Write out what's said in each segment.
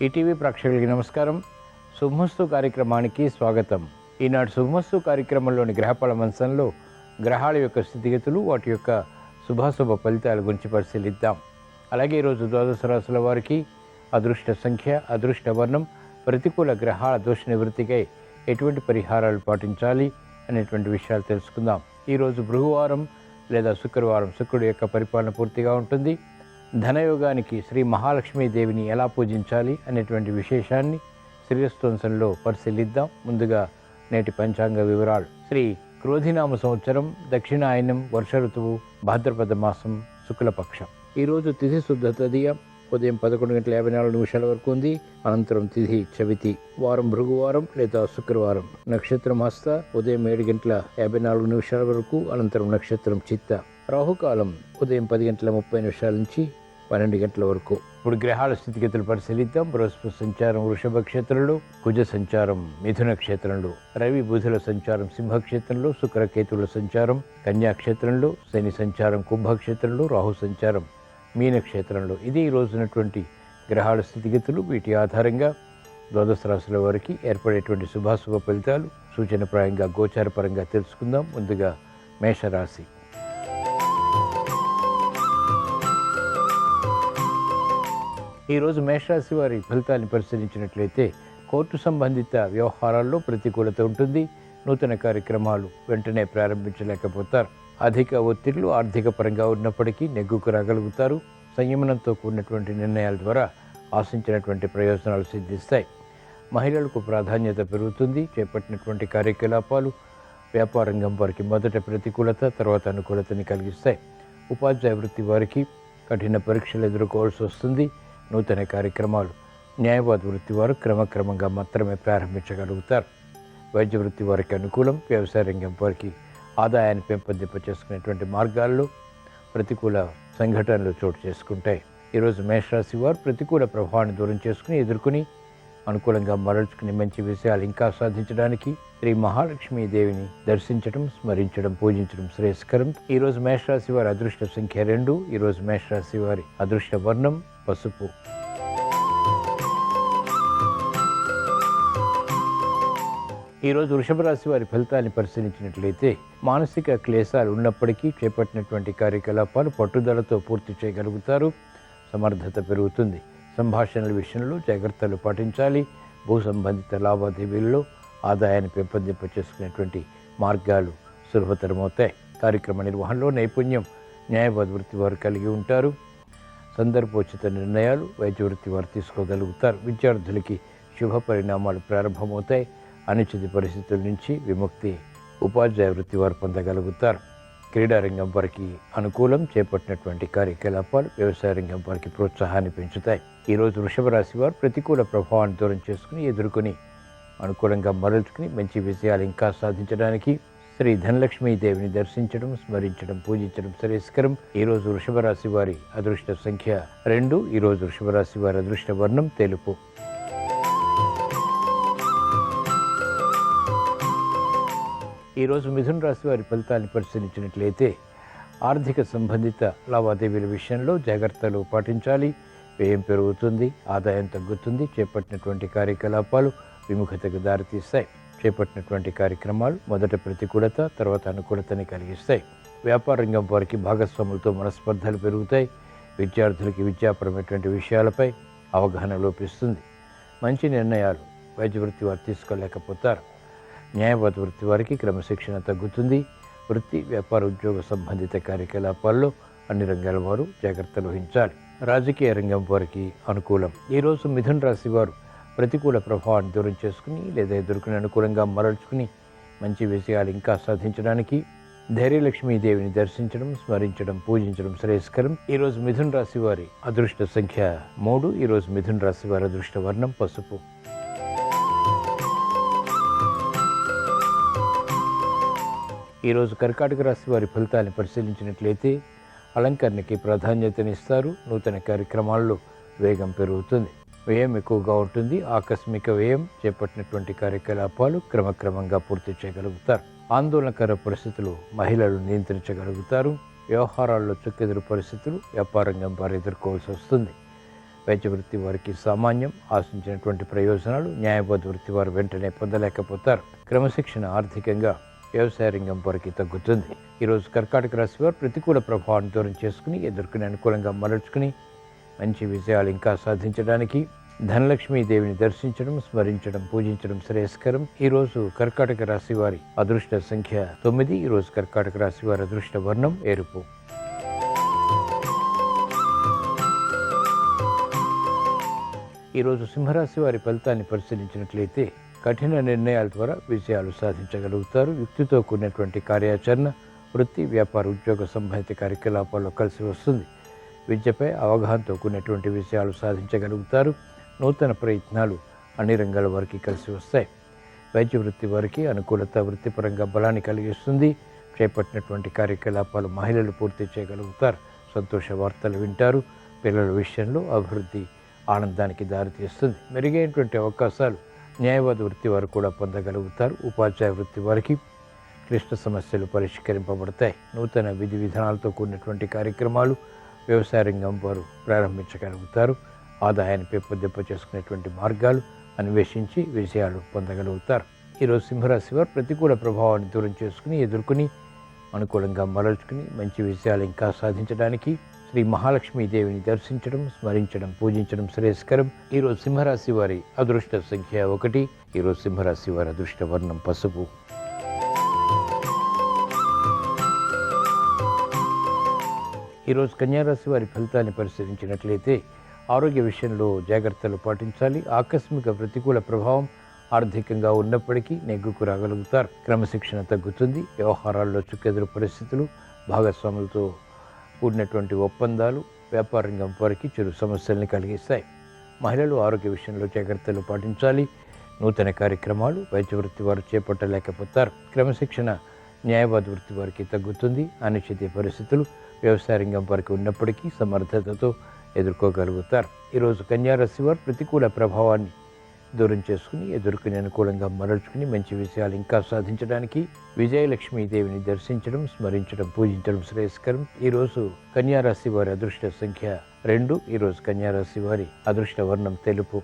ETV ప్రేక్షకులకి నమస్కారం. శుభమస్తు కార్యక్రమానికి స్వాగతం. ఈనాడు శుభమస్తు కార్యక్రమంలోని గ్రహఫల మంచంలో గ్రహాల యొక్క స్థితిగతులు, వాటి యొక్క శుభాశుభ ఫలితాల గురించి పరిశీలిద్దాం. అలాగే ఈరోజు ద్వాదశ రాశుల వారికి అదృష్ట సంఖ్య, అదృష్ట వర్ణం, ప్రతికూల గ్రహాల దోష నివృత్తికై ఎటువంటి పరిహారాలు పాటించాలి అనేటువంటి విషయాలు తెలుసుకుందాం. ఈరోజు భృగువారం లేదా శుక్రవారం, శుక్రుడి యొక్క పరిపాలన పూర్తిగా ఉంటుంది. ధనయోగానికి శ్రీ మహాలక్ష్మీదేవిని ఎలా పూజించాలి అనేటువంటి విశేషాన్ని శ్రీరస్తోంసంలో పరిశీలిద్దాం. ముందుగా నేటి పంచాంగ వివరాలు. శ్రీ క్రోధినామ సంవత్సరం, దక్షిణాయనం, వర్ష ఋతువు, భాద్రపద మాసం, శుక్లపక్షం. ఈరోజు తిథి శుద్ధ తదియ ఉదయం 11:54 వరకు ఉంది. అనంతరం తిథి చవితి. వారం భృగువారం లేదా శుక్రవారం. నక్షత్రం హస్త ఉదయం 7:54 వరకు. అనంతరం నక్షత్రం చిత్త. రాహుకాలం ఉదయం 10:30 నుంచి 12 వరకు. ఇప్పుడు గ్రహాల స్థితిగతులు పరిశీలిద్దాం. బృహస్పతి సంచారం వృషభ క్షేత్రంలో, కుజ సంచారం మిథున క్షేత్రంలో, రవి బుధుల సంచారం సింహక్షేత్రంలో, శుక్రకేతువుల సంచారం కన్యాక్షేత్రంలో, శని సంచారం కుంభక్షేత్రంలో, రాహు సంచారం మీనక్షేత్రంలో. ఇది ఈ రోజునటువంటి గ్రహాల స్థితిగతులు. వీటి ఆధారంగా ద్వాదశ రాశుల వారికి ఏర్పడేటువంటి శుభాశుభ ఫలితాలు సూచనప్రాయంగా గోచారపరంగా తెలుసుకుందాం. ముందుగా మేషరాశి. ఈరోజు మేషరాశి వారి ఫలితాన్ని పరిశీలించినట్లయితే కోర్టు సంబంధిత వ్యవహారాల్లో ప్రతికూలత ఉంటుంది. నూతన కార్యక్రమాలు వెంటనే ప్రారంభించలేకపోతారు. అధిక ఒత్తిళ్లు ఆర్థిక పరంగా ఉన్నప్పటికీ నెగ్గుకు రాగలుగుతారు. సంయమనంతో కూడినటువంటి నిర్ణయాల ద్వారా ఆశించినటువంటి ప్రయోజనాలు సిద్ధిస్తాయి. మహిళలకు ప్రాధాన్యత పెరుగుతుంది. చేపట్టినటువంటి కార్యకలాపాలు వ్యాపార రంగం వారికి మొదట ప్రతికూలత, తర్వాత అనుకూలతని కలిగిస్తాయి. ఉపాధ్యాయ వృత్తి వారికి కఠిన పరీక్షలు ఎదుర్కోవాల్సి వస్తుంది. నూతన కార్యక్రమాలు న్యాయవాద వృత్తి వారు క్రమక్రమంగా మాత్రమే ప్రారంభించగలుగుతారు. వైద్య వృత్తి వారికి అనుకూలం. వ్యవసాయ రంగం వారికి ఆదాయాన్ని పెంపొందింప చేసుకునేటువంటి మార్గాల్లో ప్రతికూల సంఘటనలు చోటు చేసుకుంటాయి. ఈరోజు మేషరాశి వారు ప్రతికూల ప్రభావాన్ని దూరం చేసుకుని ఎదుర్కొని అనుకూలంగా మరల్చుకుని మంచి విషయాలు ఇంకా సాధించడానికి శ్రీ మహాలక్ష్మీదేవిని దర్శించడం, స్మరించడం, పూజించడం శ్రేయస్కరం. ఈరోజు మేషరాశి వారి అదృష్ట సంఖ్య 2. ఈరోజు మేషరాశి వారి అదృష్ట వర్ణం పసుపు. ఈరోజు వృషభ రాశి వారి ఫలితాన్ని పరిశీలించినట్లయితే మానసిక క్లేశాలు ఉన్నప్పటికీ చేపట్టినటువంటి కార్యకలాపాలు పట్టుదలతో పూర్తి చేయగలుగుతారు. సమర్థత పెరుగుతుంది. సంభాషణల విషయంలో జాగ్రత్తలు పాటించాలి. భూ సంబంధిత లావాదేవీల్లో ఆదాయాన్ని పెంపొందింప చేసుకునేటువంటి మార్గాలు సులభతరమవుతాయి. కార్యక్రమ నిర్వహణలో నైపుణ్యం న్యాయవాద వృత్తి వారు కలిగి ఉంటారు. సందర్భోచిత నిర్ణయాలు వైద్య వృత్తి వారు తీసుకోగలుగుతారు. విద్యార్థులకి శుభ పరిణామాలు ప్రారంభమవుతాయి. అనుచిత పరిస్థితుల నుంచి విముక్తి ఉపాధ్యాయ వృత్తి వారు పొందగలుగుతారు. క్రీడారంగం వారికి అనుకూలం. చేపట్టినటువంటి కార్యకలాపాలు వ్యవసాయ రంగం వారికి ప్రోత్సాహాన్ని పెంచుతాయి. ఈరోజు వృషభ రాశి వారు ప్రతికూల ప్రభావాన్ని దూరం చేసుకుని ఎదుర్కొని అనుకూలంగా మరల్చుకుని మంచి విజయాలు ఇంకా సాధించడానికి శ్రీ ధనలక్ష్మీదేవిని దర్శించడం, స్మరించడం, పూజించడం శ్రేయస్కరం. ఈరోజు వృషభ రాశి వారి అదృష్ట సంఖ్య 2. ఈరోజు వృషభ రాశి వారి అదృష్ట వర్ణం తెలుపు. ఈరోజు మిథున రాశి వారి ఫలితాన్ని పరిశీలించినట్లయితే ఆర్థిక సంబంధిత లావాదేవీల విషయంలో జాగ్రత్తలు పాటించాలి. వ్యయం పెరుగుతుంది, ఆదాయం తగ్గుతుంది. చేపట్టినటువంటి కార్యకలాపాలు విముఖతకు దారితీస్తాయి. చేపట్టినటువంటి కార్యక్రమాలు మొదట ప్రతికూలత, తర్వాత అనుకూలతని కలిగిస్తాయి. వ్యాపార రంగం వారికి భాగస్వాములతో మనస్పర్ధలు పెరుగుతాయి. విద్యార్థులకి విద్యాపరమైనటువంటి విషయాలపై అవగాహన లోపిస్తుంది. మంచి నిర్ణయాలు వైద్య వృత్తి వారు తీసుకోలేకపోతారు. న్యాయవాద వృత్తి వారికి క్రమశిక్షణ తగ్గుతుంది. వృత్తి, వ్యాపార, ఉద్యోగ సంబంధిత కార్యకలాపాల్లో అన్ని రంగాల వారు జాగ్రత్తలు వహించాలి. రాజకీయ రంగం వారికి అనుకూలం. ఈరోజు మిథున రాశి వారు ప్రతికూల ప్రభావాన్ని దూరం చేసుకుని లేదా ఎదుర్కొని అనుకూలంగా మరల్చుకుని మంచి విజయాలు ఇంకా సాధించడానికి ధైర్యలక్ష్మీదేవిని దర్శించడం, స్మరించడం, పూజించడం శ్రేయస్కరం. ఈరోజు మిథున రాశి వారి అదృష్ట సంఖ్య 3. ఈరోజు మిథున రాశి వారి అదృష్ట వర్ణం పసుపు. ఈరోజు కర్కాటక రాశి వారి ఫలితాన్ని పరిశీలించినట్లయితే అలంకరణకి ప్రాధాన్యతనిస్తారు. నూతన కార్యక్రమాల్లో వేగం పెరుగుతుంది. వ్యయం ఎక్కువగా ఉంటుంది. ఆకస్మిక వ్యయం. చేపట్టినటువంటి కార్యకలాపాలు క్రమక్రమంగా పూర్తి చేయగలుగుతారు. ఆందోళనకర పరిస్థితులు మహిళలు నియంత్రించగలుగుతారు. వ్యవహారాల్లో చుక్కెదురు పరిస్థితులు వ్యాపారంగం వారు ఎదుర్కోవాల్సి వస్తుంది. వైద్య వృత్తి వారికి సామాన్యం, ఆశించినటువంటి ప్రయోజనాలు న్యాయబద్ధ వృత్తి వారు వెంటనే పొందలేకపోతారు. క్రమశిక్షణ ఆర్థికంగా వ్యవసాయ రంగం వారికి తగ్గుతుంది. ఈరోజు కర్కాటక రాశి వారు ప్రతికూల ప్రభావాన్ని దూరం చేసుకుని ఎదుర్కొని అనుకూలంగా మరల్చుకుని మంచి విజయాలు ఇంకా సాధించడానికి ధనలక్ష్మీ దేవిని దర్శించడం, స్మరించడం, పూజించడం శ్రేయస్కరం. ఈరోజు కర్కాటక రాశి వారి అదృష్ట సంఖ్య 9. ఈరోజు కర్కాటక రాశి వారి అదృష్ట వర్ణం ఎరుపు. ఈరోజు సింహరాశి వారి ఫలితాన్ని పరిశీలించినట్లయితే కఠిన నిర్ణయాల ద్వారా విజయాలు సాధించగలుగుతారు. యుక్తితో కూడినటువంటి కార్యాచరణ వృత్తి, వ్యాపార, ఉద్యోగ సంబంధిత కార్యకలాపాల్లో కలిసి వస్తుంది. విద్యపై అవగాహనతో కూడినటువంటి విజయాలు సాధించగలుగుతారు. నూతన ప్రయత్నాలు అన్ని రంగాల వారికి కలిసి వస్తాయి. వైద్య వృత్తి వారికి అనుకూలత వృత్తిపరంగా బలాన్ని కలిగిస్తుంది. చేపట్టినటువంటి కార్యకలాపాలు మహిళలు పూర్తి చేయగలుగుతారు. సంతోష వార్తలు వింటారు. పిల్లల విషయంలో అభివృద్ధి ఆనందానికి దారితీస్తుంది. మెరుగైనటువంటి అవకాశాలు న్యాయవాద వృత్తి వారు కూడా పొందగలుగుతారు. ఉపాధ్యాయ వృత్తి వారికి క్లిష్ట సమస్యలు పరిష్కరింపబడతాయి. నూతన విధి విధానాలతో కూడినటువంటి కార్యక్రమాలు వ్యవసాయ రంగం వారు ప్రారంభించగలుగుతారు. ఆదాయాన్ని పెంపొందింప చేసుకునేటువంటి మార్గాలు అన్వేషించి విజయాలు పొందగలుగుతారు. ఈరోజు సింహరాశి వారు ప్రతికూల ప్రభావాన్ని దూరం చేసుకుని ఎదుర్కొని అనుకూలంగా మరల్చుకుని మంచి విజయాలు ఇంకా సాధించడానికి శ్రీ మహాలక్ష్మీదేవిని దర్శించడం, స్మరించడం, పూజించడం శ్రేయస్కరం. ఈరోజు సింహరాశి వారి అదృష్ట సంఖ్య 1. ఈరోజు సింహరాశి వారి అదృష్ట వర్ణం పసుపు. ఈరోజు కన్యారాశి వారి ఫలితాన్ని పరిశీలించినట్లయితే ఆరోగ్య విషయంలో జాగ్రత్తలు పాటించాలి. ఆకస్మిక ప్రతికూల ప్రభావం ఆర్థికంగా ఉన్నప్పటికీ నెగ్గుకు రాగలుగుతారు. క్రమశిక్షణ తగ్గుతుంది. వ్యవహారాల్లో చుక్కెదురు పరిస్థితులు, భాగస్వాములతో కూడినటువంటి ఒప్పందాలు వ్యాపార రంగం వారికి చిరు సమస్యల్ని కలిగిస్తాయి. మహిళలు ఆరోగ్య విషయంలో జాగ్రత్తలు పాటించాలి. నూతన కార్యక్రమాలు వైద్య వృత్తి వారు చేపట్టలేకపోతారు. క్రమశిక్షణ న్యాయవాద వృత్తి వారికి తగ్గుతుంది. అనిశ్చిత పరిస్థితులు వ్యవసాయ రంగం వారికి ఉన్నప్పటికీ సమర్థతతో ఎదుర్కోగలుగుతారు. ఈరోజు కన్యారాశి వారు ప్రతికూల ప్రభావాన్ని దూరం చేసుకుని ఎదుర్కొని అనుకూలంగా మరల్చుకుని మంచి విజయాలు ఇంకా సాధించడానికి విజయలక్ష్మీదేవిని దర్శించడం, స్మరించడం, పూజించడం శ్రేయస్కరం. ఈరోజు కన్యారాశి వారి అదృష్ట సంఖ్య 2. ఈరోజు కన్యారాశి వారి అదృష్ట వర్ణం తెలుపు.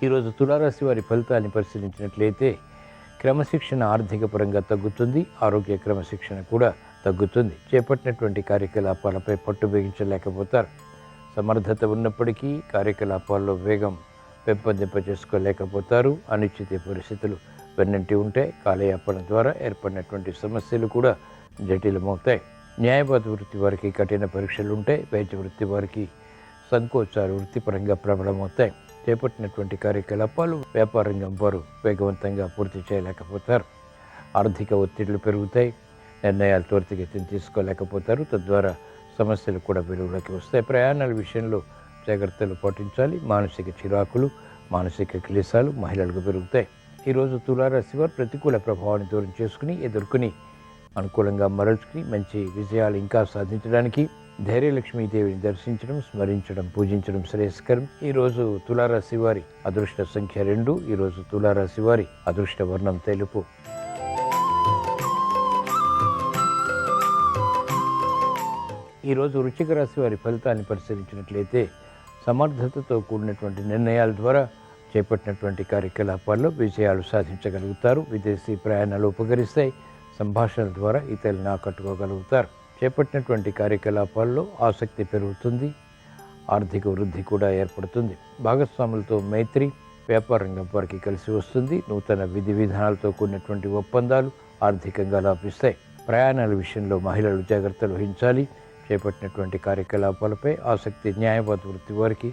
ఈరోజు తులారాశి వారి ఫలితాన్ని పరిశీలించినట్లయితే క్రమశిక్షణ ఆర్థిక పరంగా తగ్గుతుంది. ఆరోగ్య క్రమశిక్షణ కూడా తగ్గుతుంది. చేపట్టినటువంటి కార్యకలాపాలపై పట్టు బిగించలేకపోతారు. సమర్థత ఉన్నప్పటికీ కార్యకలాపాల్లో వేగం పెంపొందింప చేసుకోలేకపోతారు. అనిశ్చిత పరిస్థితులు వెన్నంటి ఉంటే కాలయాపన ద్వారా ఏర్పడినటువంటి సమస్యలు కూడా జటిలమవుతాయి. న్యాయవాద వృత్తి వారికి కఠిన పరీక్షలు ఉంటాయి. వైద్య వృత్తి వారికి సంకోచాలు వృత్తిపరంగా ప్రబలమవుతాయి. చేపట్టినటువంటి కార్యకలాపాలు వ్యాపార రంగం వారు వేగవంతంగా పూర్తి చేయలేకపోతారు. ఆర్థిక ఒత్తిళ్లు పెరుగుతాయి. నిర్ణయాలు త్వరితగతిన తీసుకోలేకపోతారు. తద్వారా సమస్యలు కూడా వెలుగులోకి వస్తాయి. ప్రయాణాల విషయంలో జాగ్రత్తలు పాటించాలి. మానసిక చిరాకులు, మానసిక క్లేశాలు మహిళలకు పెరుగుతాయి. ఈరోజు తులారాశి వారు ప్రతికూల ప్రభావాన్ని దూరం చేసుకుని ఎదుర్కొని అనుకూలంగా మరల్చుకుని మంచి విజయాలు ఇంకా సాధించడానికి ధైర్యలక్ష్మీదేవిని దర్శించడం, స్మరించడం, పూజించడం శ్రేయస్కరం. ఈరోజు తులారాశి వారి అదృష్ట సంఖ్య 2. ఈరోజు తులారాశి వారి అదృష్ట వర్ణం తెలుపు. ఈరోజు వృశ్చిక రాశి వారి ఫలితాన్ని పరిశీలించినట్లయితే సమర్థతతో కూడినటువంటి నిర్ణయాల ద్వారా చేపట్టినటువంటి కార్యకలాపాల్లో విజయాలు సాధించగలుగుతారు. విదేశీ ప్రయాణాలు ఉపకరిస్తాయి. సంభాషణల ద్వారా ఇతరులను ఆకట్టుకోగలుగుతారు. చేపట్టినటువంటి కార్యకలాపాల్లో ఆసక్తి పెరుగుతుంది. ఆర్థిక వృద్ధి కూడా ఏర్పడుతుంది. భాగస్వాములతో మైత్రి వ్యాపార రంగం వారికి కలిసి వస్తుంది. నూతన విధి విధానాలతో కూడినటువంటి ఒప్పందాలు ఆర్థికంగా లాభిస్తాయి. ప్రయాణాల విషయంలో మహిళలు జాగ్రత్తలు వహించాలి. చేపట్టినటువంటి కార్యకలాపాలపై ఆసక్తి న్యాయవాద వృత్తి వారికి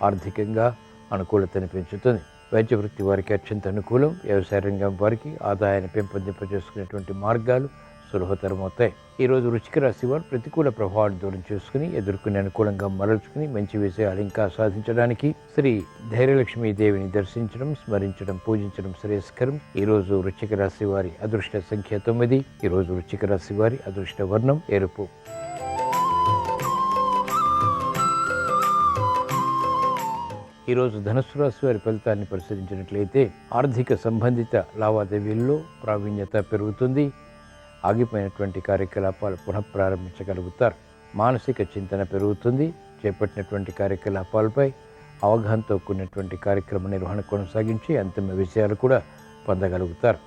ఆర్థికంగా అనుకూలతను పెంచుతుంది. వైద్య వృత్తి వారికి అత్యంత అనుకూలం. వ్యవసాయ రంగం వారికి ఆదాయాన్ని పెంపొందింప చేసుకునేటువంటి మార్గాలు సులభతరమవుతాయి. ఈరోజు వృశ్చిక రాశి వారు ప్రతికూల ప్రభావాన్ని దూరం చేసుకుని ఎదుర్కొని అనుకూలంగా మరల్చుకుని మంచి విజయాలు ఇంకా సాధించడానికి శ్రీ ధైర్యలక్ష్మీదేవిని దర్శించడం, స్మరించడం, పూజించడం శ్రేయస్కరం. ఈరోజు వృశ్చిక రాశి వారి అదృష్ట సంఖ్య 9. ఈరోజు వృశ్చిక రాశి వారి అదృష్ట వర్ణం ఎరుపు. ఈరోజు ధనుస్సు రాశి వారి ఫలితాన్ని పరిశీలించినట్లయితే ఆర్థిక సంబంధిత లావాదేవీల్లో ప్రావీణ్యత పెరుగుతుంది. ఆగిపోయినటువంటి కార్యకలాపాలు పునఃప్రారంభించగలుగుతారు. మానసిక చింతన పెరుగుతుంది. చేపట్టినటువంటి కార్యకలాపాలపై అవగాహనతో కూడినటువంటి కార్యక్రమ నిర్వహణ కొనసాగించి అంతిమ విజయాలు కూడా పొందగలుగుతారు.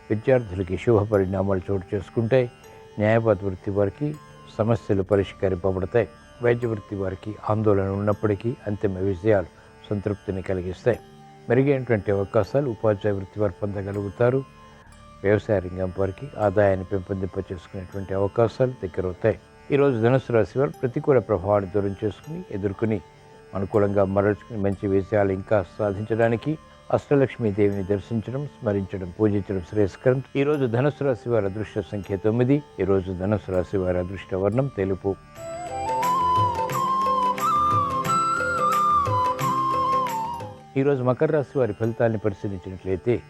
విద్యార్థులకి శుభ పరిణామాలు చోటు చేసుకుంటాయి. న్యాయవాద వృత్తి వారికి సమస్యలు పరిష్కరింపబడతాయి. వైద్య వృత్తి వారికి ఆందోళన ఉన్నప్పటికీ అంతిమ విజయాలు సంతృప్తిని కలిగిస్తాయి. మెరుగైనటువంటి అవకాశాలు ఉపాధ్యాయ వృత్తి వారు పొందగలుగుతారు. వ్యవసాయ రంగం వారికి ఆదాయాన్ని పెంపొందింప చేసుకునేటువంటి అవకాశాలు దగ్గరవుతాయి. ఈరోజు ధనుసు రాశి వారు ప్రతికూల ప్రభావాన్ని దూరం చేసుకుని ఎదుర్కొని అనుకూలంగా మరల్చుకుని మంచి విజయాలు ఇంకా సాధించడానికి అష్టలక్ష్మీదేవిని దర్శించడం, స్మరించడం, పూజించడం శ్రేయస్కరం. ఈరోజు ధనుసు రాశి వారి అదృష్ట సంఖ్య 9. ఈరోజు ధనుసు రాశి వారి అదృష్ట వర్ణం తెలుపు. ఈరోజు మకర రాశి వారి ఫలితాన్ని పరిశీలించినట్లయితే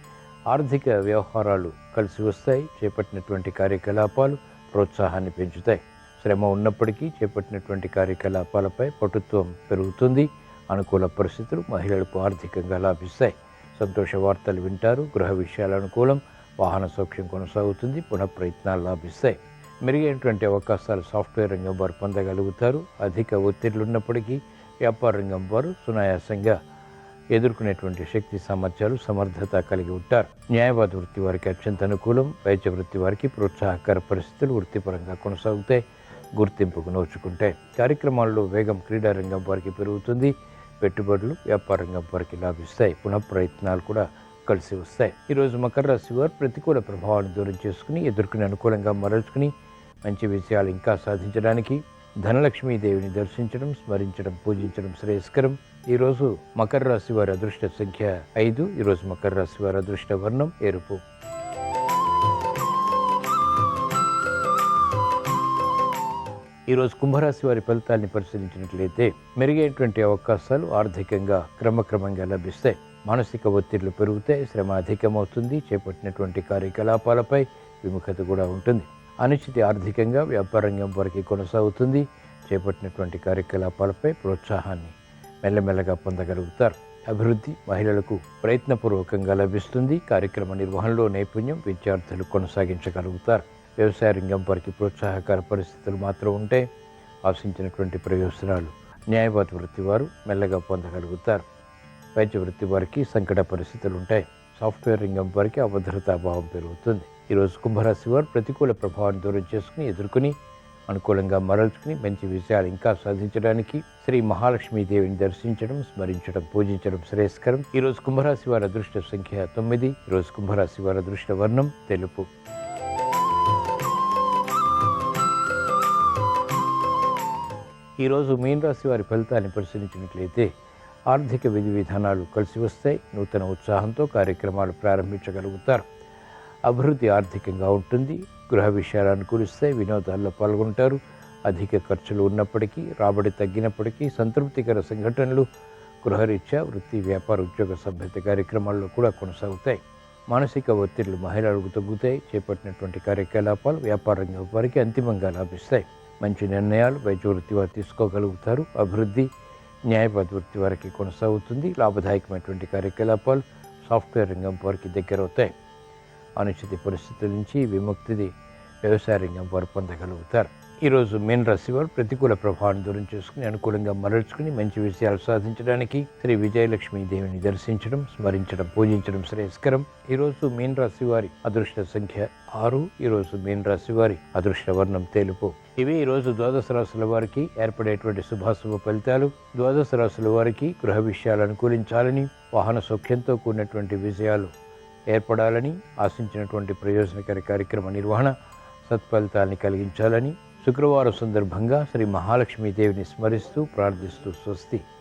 ఆర్థిక వ్యవహారాలు కలిసి వస్తాయి. చేపట్టినటువంటి కార్యకలాపాలు ప్రోత్సాహాన్ని పెంచుతాయి. శ్రమ ఉన్నప్పటికీ చేపట్టినటువంటి కార్యకలాపాలపై పటుత్వం పెరుగుతుంది. అనుకూల పరిస్థితులు మహిళలకు ఆర్థికంగా లాభిస్తాయి. సంతోష వార్తలు వింటారు. గృహ విషయాల అనుకూలం. వాహన సౌఖ్యం కొనసాగుతుంది. పునఃప్రయత్నాలు లాభిస్తాయి. మెరుగైనటువంటి అవకాశాలు సాఫ్ట్వేర్ రంగం వారు పొందగలుగుతారు. అధిక ఒత్తిళ్లు ఉన్నప్పటికీ వ్యాపార రంగం వారు సునాయాసంగా ఎదుర్కొనేటువంటి శక్తి సామర్థ్యాలు సమర్థత కలిగి ఉంటారు. న్యాయవాద వృత్తి వారికి అత్యంత అనుకూలం. వైద్య వృత్తి వారికి ప్రోత్సాహకర పరిస్థితులు వృత్తిపరంగా కొనసాగుతాయి. గుర్తింపుకు నోచుకుంటాయి. కార్యక్రమాల్లో వేగం క్రీడా రంగం వారికి పెరుగుతుంది. పెట్టుబడులు వ్యాపార రంగం వారికి లాభిస్తాయి. పునఃప్రయత్నాలు కూడా కలిసి వస్తాయి. ఈరోజు మకర రాశి వారు ప్రతికూల ప్రభావాన్ని దూరం చేసుకుని ఎదుర్కొని అనుకూలంగా మరల్చుకుని మంచి విజయాలు ఇంకా సాధించడానికి ధనలక్ష్మీదేవిని దర్శించడం, స్మరించడం, పూజించడం శ్రేయస్కరం. ఈరోజు మకర రాశి వారి అదృష్ట సంఖ్య 5. ఈరోజు మకర రాశి వారి అదృష్ట వర్ణం ఎరుపు. ఈరోజు కుంభరాశి వారి ఫలితాన్ని పరిశీలించినట్లయితే మెరుగైనటువంటి అవకాశాలు ఆర్థికంగా క్రమక్రమంగా లభిస్తాయి. మానసిక ఒత్తిళ్లు పెరుగుతాయి. శ్రమ అధికమవుతుంది. చేపట్టినటువంటి కార్యకలాపాలపై విముఖత కూడా ఉంటుంది. అనిశ్చితి ఆర్థికంగా వ్యాపార రంగం వరకు కొనసాగుతుంది. చేపట్టినటువంటి కార్యకలాపాలపై ప్రోత్సాహాన్ని మెల్లమెల్లగా పొందగలుగుతారు. అభివృద్ధి మహిళలకు ప్రయత్నపూర్వకంగా లభిస్తుంది. కార్యక్రమ నిర్వహణలో నైపుణ్యం విద్యార్థులు కొనసాగించగలుగుతారు. వ్యవసాయ రంగం వారికి ప్రోత్సాహకర పరిస్థితులు మాత్రం ఉంటే ఆశించినటువంటి ప్రయోజనాలు న్యాయవాద వృత్తి వారు మెల్లగా పొందగలుగుతారు. వైద్య వృత్తి వారికి సంకట పరిస్థితులు ఉంటాయి. సాఫ్ట్వేర్ రంగం వారికి అభద్రతాభావం పెరుగుతుంది. ఈరోజు కుంభరాశి వారు ప్రతికూల ప్రభావాన్ని దూరం చేసుకుని ఎదుర్కొని అనుకూలంగా మరల్చుకుని మంచి విజయాలు ఇంకా సాధించడానికి శ్రీ మహాలక్ష్మీదేవిని దర్శించడం, స్మరించడం, పూజించడం శ్రేయస్కరం. ఈరోజు కుంభరాశి వారి అదృష్ట సంఖ్య 9. ఈరోజు కుంభరాశి వారి అదృష్ట వర్ణం తెలుపు. ఈరోజు మీన రాశి వారి ఫలితాన్ని పరిశీలించినట్లయితే ఆర్థిక విధి విధానాలు కలిసి వస్తాయి. నూతన ఉత్సాహంతో కార్యక్రమాలు ప్రారంభించగలుగుతారు. అభివృద్ధి ఆర్థికంగా ఉంటుంది. గృహ విషయాలు అనుకూలిస్తాయి. వినోదాల్లో పాల్గొంటారు. అధిక ఖర్చులు ఉన్నప్పటికీ రాబడి తగ్గినప్పటికీ సంతృప్తికర సంఘటనలు గృహరీత్యా వృత్తి, వ్యాపార, ఉద్యోగ సభ్యత కార్యక్రమాల్లో కూడా కొనసాగుతాయి. మానసిక ఒత్తిళ్లు మహిళలకు తగ్గుతాయి. చేపట్టినటువంటి కార్యకలాపాలు వ్యాపార రంగం వారికి అంతిమంగా లాభిస్తాయి. మంచి నిర్ణయాలు వైద్య వృత్తి వారు తీసుకోగలుగుతారు. అభివృద్ధి న్యాయవాద వృత్తి వారికి కొనసాగుతుంది. లాభదాయకమైనటువంటి కార్యకలాపాలు సాఫ్ట్వేర్ రంగం వారికి దగ్గరవుతాయి. అనిశ్చిత పరిస్థితుల నుంచి విముక్తిది వ్యవసాయ రంగం వారు పొందగలుగుతారు. ఈరోజు మీన రాశి వారు ప్రతికూల ప్రభావాన్ని దూరం చేసుకుని అనుకూలంగా మరల్చుకుని మంచి విజయాలు సాధించడానికి శ్రీ విజయలక్ష్మీదేవిని దర్శించడం, స్మరించడం, పూజించడం శ్రేయస్కరం. ఈరోజు మీన రాశి వారి అదృష్ట సంఖ్య 6. ఈరోజు మీన రాశి వారి అదృష్ట వర్ణం తెలుపు. ఇవి ఈరోజు ద్వాదశ రాశుల వారికి ఏర్పడేటువంటి శుభాశుభ ఫలితాలు. ద్వాదశ రాశుల వారికి గృహ విషయాలు అనుకూలించాలని, వాహన సౌఖ్యంతో కూడినటువంటి విజయాలు ఏర్పడాలని, ఆశించినటువంటి ప్రయోజనకర కార్యక్రమ నిర్వహణ సత్ఫలితాన్ని కలిగించాలని శుక్రవారం సందర్భంగా శ్రీ మహాలక్ష్మీదేవిని స్మరిస్తూ ప్రార్థిస్తూ స్వస్తి.